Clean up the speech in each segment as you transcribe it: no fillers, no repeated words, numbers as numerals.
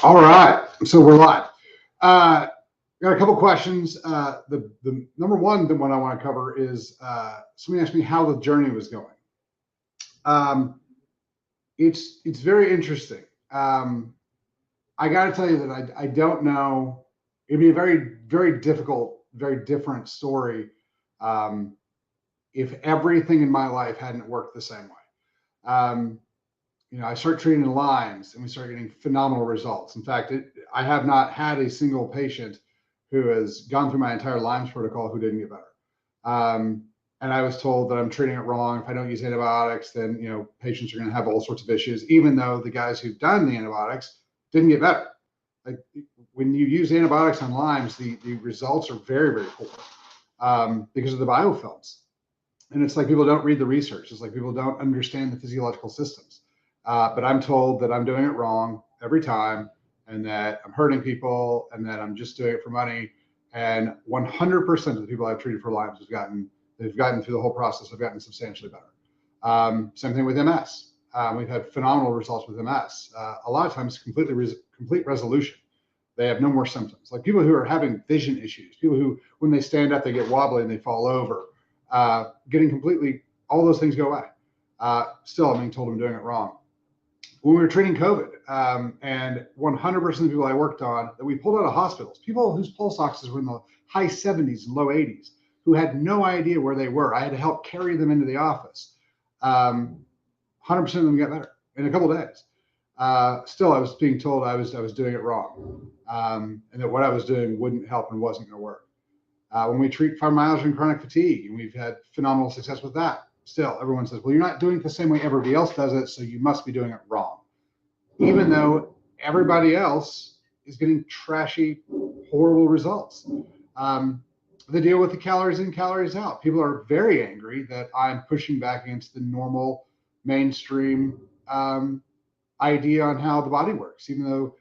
All right, so we're live. Got a couple questions. The number one, the one I want to cover is somebody asked me how the journey was going. It's very interesting. I got to tell you that I don't know. It'd be a very difficult, very different story if everything in my life hadn't worked the same way. I start treating Lyme's and we start getting phenomenal results. In fact, I have not had a single patient who has gone through my entire Lyme's protocol who didn't get better. And I was told that I'm treating it wrong. If I don't use antibiotics, then patients are going to have all sorts of issues, even though the guys who've done the antibiotics didn't get better. Like when you use antibiotics on Lyme's, the results are very poor because of the biofilms. And it's like people don't read the research. It's like people don't understand the physiological systems. But I'm told that I'm doing it wrong every time and that I'm hurting people and that I'm just doing it for money. And 100% of the people I've treated for Lyme's they've gotten through the whole process, have gotten substantially better. Same thing with MS. We've had phenomenal results with MS. A lot of times complete resolution. They have no more symptoms. Like people who are having vision issues, people who, when they stand up, they get wobbly and they fall over, all those things go away. Still, I'm being told I'm doing it wrong. When we were treating COVID, and 100% of the people I worked on that we pulled out of hospitals, people whose pulse oxes were in the high 70s and low 80s, who had no idea where they were. I had to help carry them into the office. 100% of them got better in a couple of days. Still, I was being told I was doing it wrong, and that what I was doing wouldn't help and wasn't going to work. When we treat fibromyalgia and chronic fatigue, and we've had phenomenal success with that. Still, everyone says, well, you're not doing it the same way everybody else does it, so you must be doing it wrong. Even though everybody else is getting trashy, horrible results. The deal with the calories in, calories out. People are very angry that I'm pushing back against the normal mainstream idea on how the body works, even though,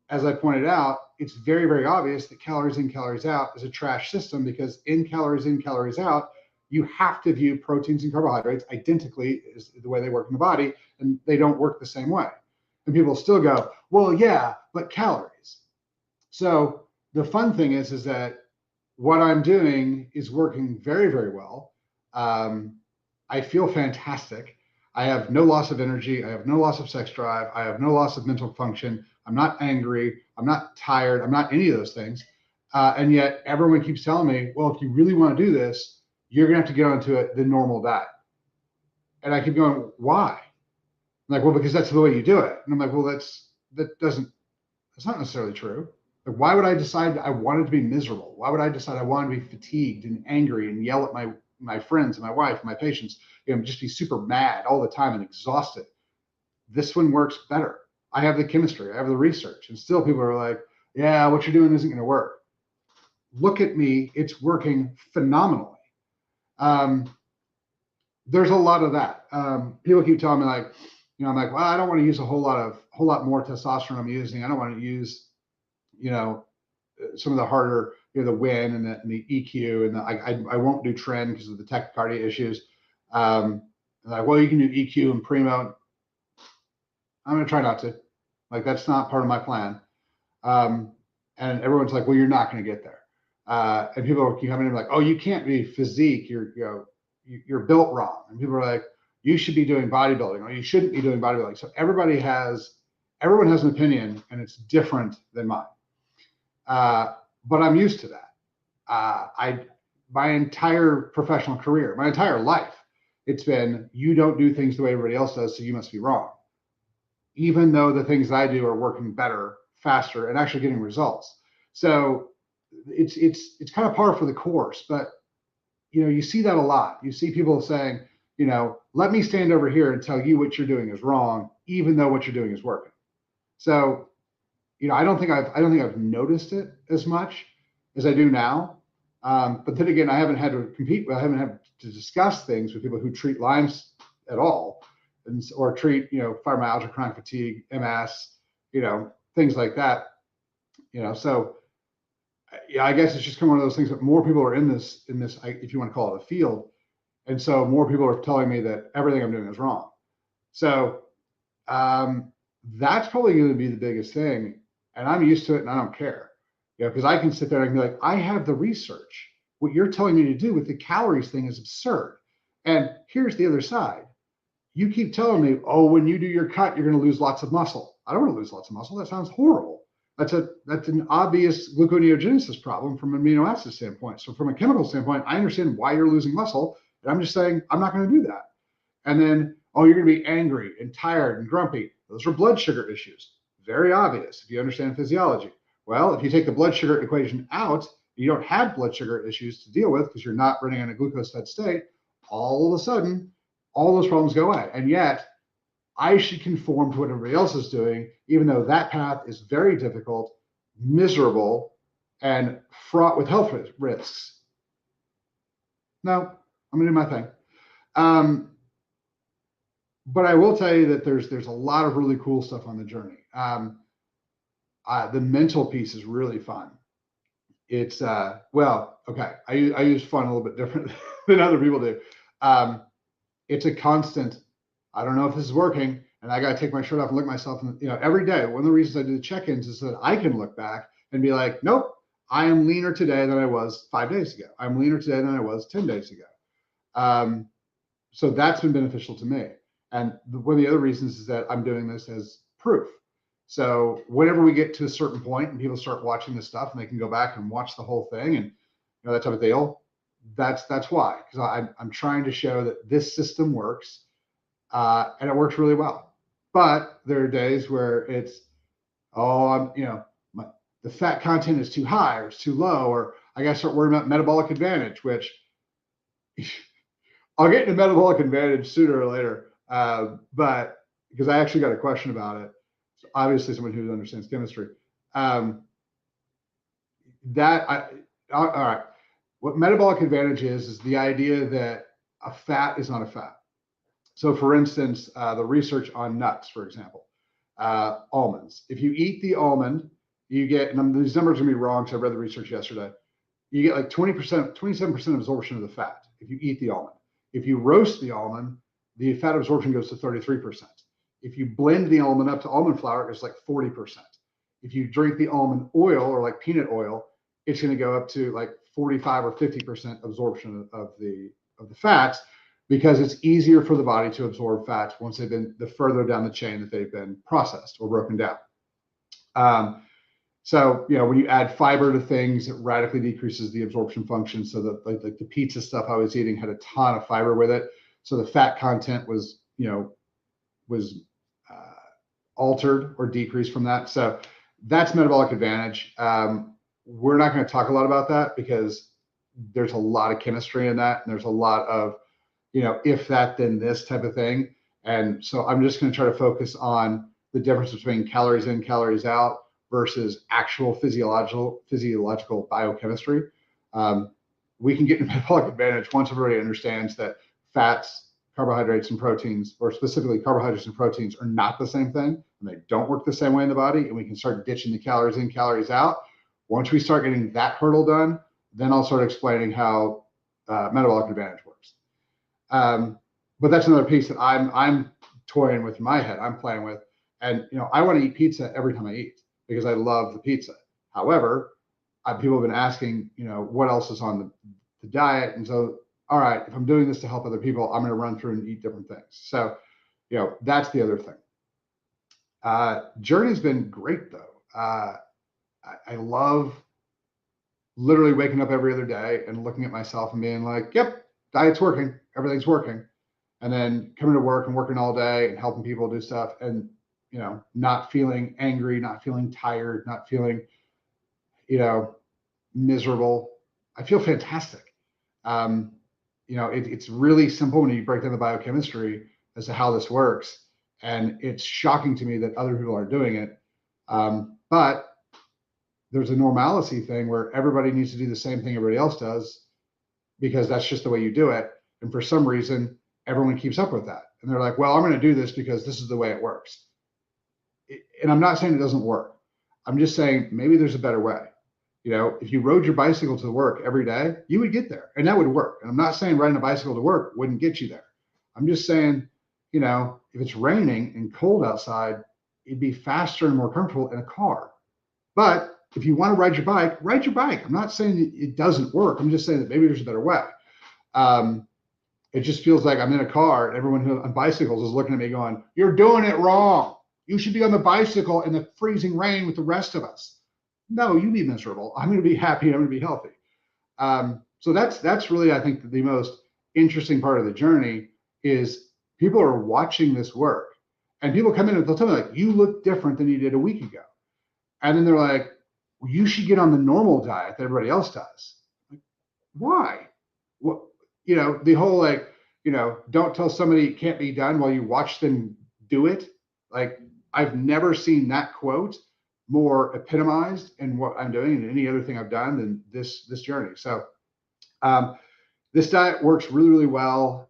as I pointed out, it's very obvious that calories in, calories out is a trash system, because in, calories out, you have to view proteins and carbohydrates identically as the way they work in the body, and they don't work the same way. And people still go, well, yeah, but calories. So the fun thing is that what I'm doing is working very well. I feel fantastic. I have no loss of energy. I have no loss of sex drive. I have no loss of mental function. I'm not angry. I'm not tired. I'm not any of those things. And yet everyone keeps telling me, well, if you really want to do this, you're going to have to get onto the normal diet. And I keep going, why? I'm like, well, because that's the way you do it. And I'm like, well, that's not necessarily true. Like, why would I decide I wanted to be miserable? Why would I decide I wanted to be fatigued and angry and yell at my friends and my wife and my patients, just be super mad all the time and exhausted? This one works better. I have the chemistry, I have the research, and still people are like, yeah, what you're doing isn't going to work. Look at me, it's working phenomenally. There's a lot of that. People keep telling me I'm like, well, I don't want to use a whole lot more testosterone I'm using. I don't want to use, some of the harder, the WIN and the EQ, and I won't do trend because of the tachycardia issues. Like, well, you can do EQ and primo. I'm going to try not to. Like, that's not part of my plan. And everyone's like, well, you're not going to get there. And people keep coming in like, oh, you can't be physique. You're built wrong. And people are like, you should be doing bodybuilding, or you shouldn't be doing bodybuilding. So everyone has an opinion, and it's different than mine. But I'm used to that. My entire professional career, my entire life, it's been, you don't do things the way everybody else does, so you must be wrong. Even though the things I do are working better, faster, and actually getting results. So it's kind of par for the course, but you see that a lot. You see people saying, let me stand over here and tell you what you're doing is wrong, even though what you're doing is working. So, I don't think I've noticed it as much as I do now. But then again, I haven't had to discuss things with people who treat Lyme's at all, or treat, fibromyalgia, chronic fatigue, MS, things like that. So yeah, I guess it's just kind of one of those things that more people are in this, if you want to call it a field. And so more people are telling me that everything I'm doing is wrong. So that's probably going to be the biggest thing. and I'm used to it and I don't care. Because I can sit there and be like, I have the research. What you're telling me to do with the calories thing is absurd. And here's the other side. You keep telling me, oh, when you do your cut, you're going to lose lots of muscle. I don't want to lose lots of muscle. That sounds horrible. That's an obvious gluconeogenesis problem from an amino acid standpoint. So from a chemical standpoint, I understand why you're losing muscle. And I'm just saying, I'm not going to do that. And then, oh, you're going to be angry and tired and grumpy. Those are blood sugar issues. Very obvious if you understand physiology. Well, if you take the blood sugar equation out, you don't have blood sugar issues to deal with because you're not running in a glucose fed state. All of a sudden, all those problems go away. And yet, I should conform to what everybody else is doing, even though that path is very difficult, miserable, and fraught with health risks. No, I'm gonna do my thing. But I will tell you that there's a lot of really cool stuff on the journey. The mental piece is really fun. It's well, okay. I use fun a little bit different than other people do. It's a constant. I don't know if this is working, and I got to take my shirt off and look at myself. And every day, one of the reasons I do the check-ins is so that I can look back and be like, nope, I am leaner today than I was 5 days ago. I'm leaner today than I was 10 days ago. So that's been beneficial to me. And one of the other reasons is that I'm doing this as proof. So whenever we get to a certain point and people start watching this stuff and they can go back and watch the whole thing and that type of deal, that's why, because I'm trying to show that this system works, and it works really well. But there are days where it's, oh, the fat content is too high or it's too low, or I got to start worrying about metabolic advantage, which I'll get into metabolic advantage sooner or later. But because I actually got a question about it. So obviously someone who understands chemistry. All right. What metabolic advantage is the idea that a fat is not a fat. So for instance, the research on nuts, for example, almonds. If you eat the almond, you get, and these numbers are gonna be wrong because I read the research yesterday, you get like 20%, 27% absorption of the fat if you eat the almond. If you roast the almond, the fat absorption goes to 33%. If you blend the almond up to almond flour, it's like 40%. If you drink the almond oil or like peanut oil, it's going to go up to like 45 or 50% absorption of the fats, because it's easier for the body to absorb fats once they've been the further down the chain that they've been processed or broken down. So when you add fiber to things, it radically decreases the absorption function. So that like the pizza stuff I was eating had a ton of fiber with it, so the fat content was altered or decreased from that. So that's metabolic advantage. We're not going to talk a lot about that because there's a lot of chemistry in that, and there's a lot of if that then this type of thing. And so I'm just going to try to focus on the difference between calories in, calories out versus actual physiological biochemistry. We can get into metabolic advantage once everybody understands that fats, carbohydrates, and proteins, or specifically carbohydrates and proteins, are not the same thing, and they don't work the same way in the body, and we can start ditching the calories in, calories out. Once we start getting that hurdle done, then I'll start explaining how metabolic advantage works. But that's another piece that I'm toying with in my head, I'm playing with. And I want to eat pizza every time I eat because I love the pizza. However, people have been asking, what else is on the diet? And so, all right, if I'm doing this to help other people, I'm going to run through and eat different things. So, that's the other thing. Journey's been great though. I love literally waking up every other day and looking at myself and being like, yep, diet's working, everything's working. And then coming to work and working all day and helping people do stuff and, not feeling angry, not feeling tired, not feeling, miserable. I feel fantastic. It's really simple when you break down the biochemistry as to how this works. And it's shocking to me that other people aren't doing it. But there's a normalcy thing where everybody needs to do the same thing everybody else does because that's just the way you do it. And for some reason, everyone keeps up with that. And they're like, well, I'm going to do this because this is the way it works. And I'm not saying it doesn't work. I'm just saying maybe there's a better way. If you rode your bicycle to work every day, you would get there and that would work. And I'm not saying riding a bicycle to work wouldn't get you there. I'm just saying, if it's raining and cold outside, it'd be faster and more comfortable in a car. But if you want to ride your bike, ride your bike. I'm not saying it doesn't work. I'm just saying that maybe there's a better way. It just feels like I'm in a car and everyone who on bicycles is looking at me going, you're doing it wrong. You should be on the bicycle in the freezing rain with the rest of us. No, you be miserable. I'm going to be happy. I'm going to be healthy. So that's really, I think, the most interesting part of the journey is people are watching this work, and people come in and they'll tell me like, you look different than you did a week ago. And then they're like, well, you should get on the normal diet that everybody else does. Like, why? What, the whole like, don't tell somebody it can't be done while you watch them do it. Like, I've never seen that quote more epitomized in what I'm doing and any other thing I've done than this journey. So this diet works really, really well.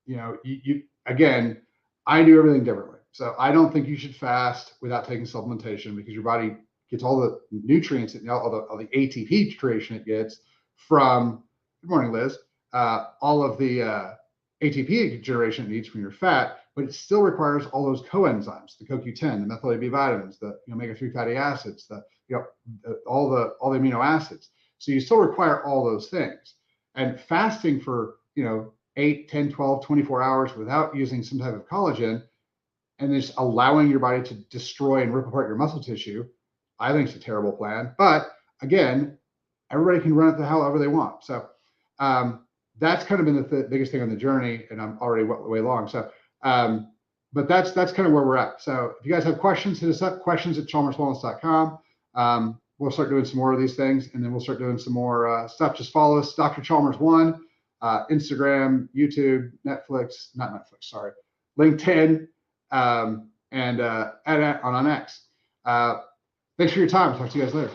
You again, I do everything differently. So I don't think you should fast without taking supplementation, because your body gets all the nutrients and all the ATP creation it gets from, good morning, Liz, all of the ATP generation it needs from your fat, but it still requires all those coenzymes, the CoQ10, the methyl B vitamins, the omega-3 fatty acids, all the amino acids. So you still require all those things. And fasting for 8, 10, 12, 24 hours without using some type of collagen and just allowing your body to destroy and rip apart your muscle tissue, I think it's a terrible plan. But again, everybody can run it however they want. So that's kind of been the biggest thing on the journey, and I'm already way long. So, but that's kind of where we're at. So if you guys have questions, hit us up, questions@chalmerswellness.com. We'll start doing some more of these things, and then we'll start doing some more stuff. Just follow us, Dr. Chalmers 1, Instagram, YouTube, LinkedIn, and on X. Thanks for your time. Talk to you guys later.